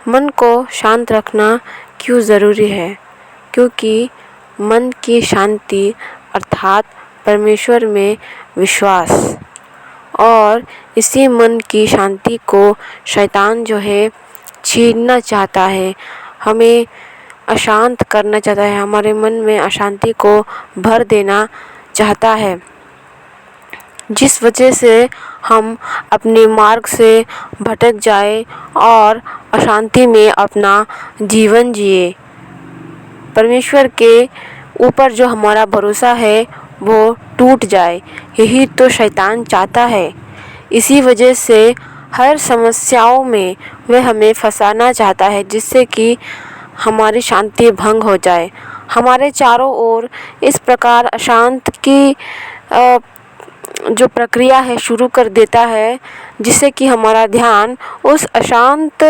मन को शांत रखना क्यों ज़रूरी है? क्योंकि मन की शांति अर्थात परमेश्वर में विश्वास, और इसी मन की शांति को शैतान जो है छीनना चाहता है, हमें अशांत करना चाहता है, हमारे मन में अशांति को भर देना चाहता है, जिस वजह से हम अपने मार्ग से भटक जाए और अशांति में अपना जीवन जिए। परमेश्वर के ऊपर जो हमारा भरोसा है वो टूट जाए, यही तो शैतान चाहता है। इसी वजह से हर समस्याओं में वह हमें फंसाना चाहता है, जिससे कि हमारी शांति भंग हो जाए, हमारे चारों ओर इस प्रकार अशांत की जो प्रक्रिया है शुरू कर देता है, जिससे कि हमारा ध्यान उस अशांत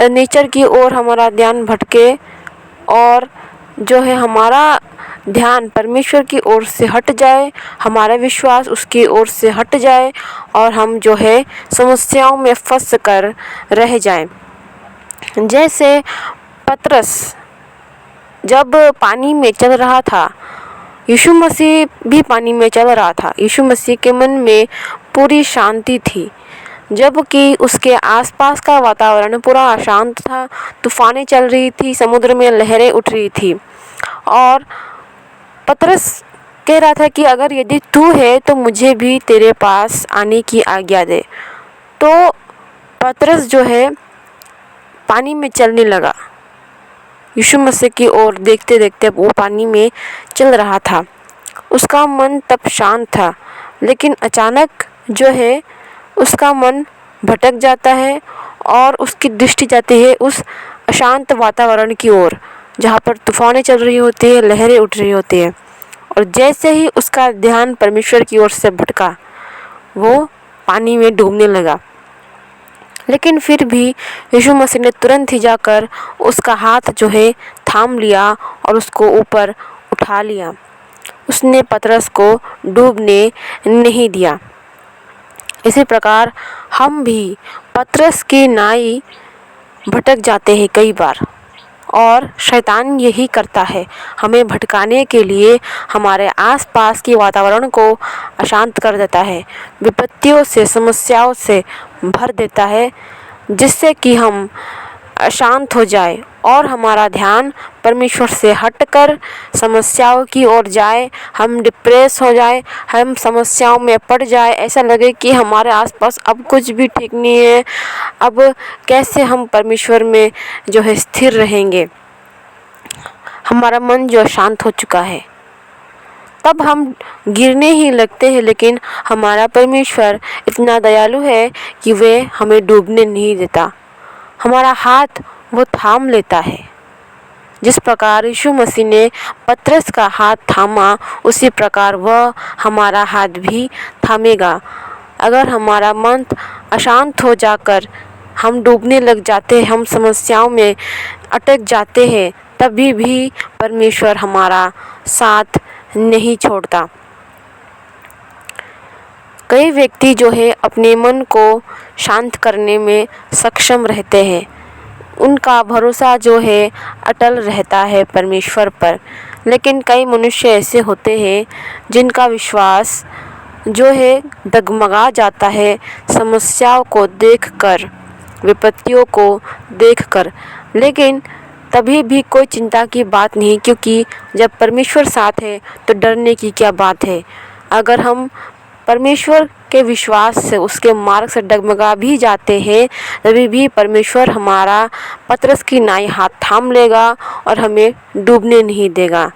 नेचर की ओर हमारा ध्यान भटके और जो है हमारा ध्यान परमेश्वर की ओर से हट जाए, हमारा विश्वास उसकी ओर से हट जाए और हम जो है समस्याओं में फंस कर रह जाएं। जैसे पतरस जब पानी में चल रहा था, यीशु मसीह भी पानी में चल रहा था। यीशु मसीह के मन में पूरी शांति थी, जबकि उसके आसपास का वातावरण पूरा अशांत था। तूफानें चल रही थी, समुद्र में लहरें उठ रही थी और पतरस कह रहा था कि अगर यदि तू है तो मुझे भी तेरे पास आने की आज्ञा दे। तो पतरस जो है पानी में चलने लगा, यीशु मसीह की ओर देखते देखते वो पानी में चल रहा था। उसका मन तब शांत था, लेकिन अचानक जो है उसका मन भटक जाता है और उसकी दृष्टि जाती है उस अशांत वातावरण की ओर, जहाँ पर तूफानें चल रही होती है, लहरें उठ रही होती है। और जैसे ही उसका ध्यान परमेश्वर की ओर से भटका, वो पानी में डूबने लगा। लेकिन फिर भी यीशु मसीह ने तुरंत ही जाकर उसका हाथ जो है थाम लिया और उसको ऊपर उठा लिया। उसने पतरस को डूबने नहीं दिया। इसी प्रकार हम भी पतरस की नाई भटक जाते हैं कई बार, और शैतान यही करता है, हमें भटकाने के लिए हमारे आसपास के वातावरण को अशांत कर देता है, विपत्तियों से समस्याओं से भर देता है, जिससे कि हम अशांत हो जाए और हमारा ध्यान परमेश्वर से हटकर समस्याओं की ओर जाए, हम डिप्रेस हो जाए, हम समस्याओं में पड़ जाए, ऐसा लगे कि हमारे आसपास अब कुछ भी ठीक नहीं है, अब कैसे हम परमेश्वर में जो है स्थिर रहेंगे। हमारा मन जो शांत हो चुका है, तब हम गिरने ही लगते हैं। लेकिन हमारा परमेश्वर इतना दयालु है कि वह हमें डूबने नहीं देता, हमारा हाथ वो थाम लेता है। जिस प्रकार यीशु मसीह ने पतरस का हाथ थामा, उसी प्रकार वह हमारा हाथ भी थामेगा। अगर हमारा मन अशांत हो जाकर हम डूबने लग जाते हैं, हम समस्याओं में अटक जाते हैं, तभी भी परमेश्वर हमारा साथ नहीं छोड़ता। कई व्यक्ति जो है अपने मन को शांत करने में सक्षम रहते हैं, उनका भरोसा जो है अटल रहता है परमेश्वर पर। लेकिन कई मनुष्य ऐसे होते हैं जिनका विश्वास जो है डगमगा जाता है समस्याओं को देखकर, विपत्तियों को देखकर। लेकिन तभी भी कोई चिंता की बात नहीं, क्योंकि जब परमेश्वर साथ है तो डरने की क्या बात है। अगर हम परमेश्वर के विश्वास से उसके मार्ग से डगमगा भी जाते हैं, तभी भी परमेश्वर हमारा पतरस की नाई हाथ थाम लेगा और हमें डूबने नहीं देगा।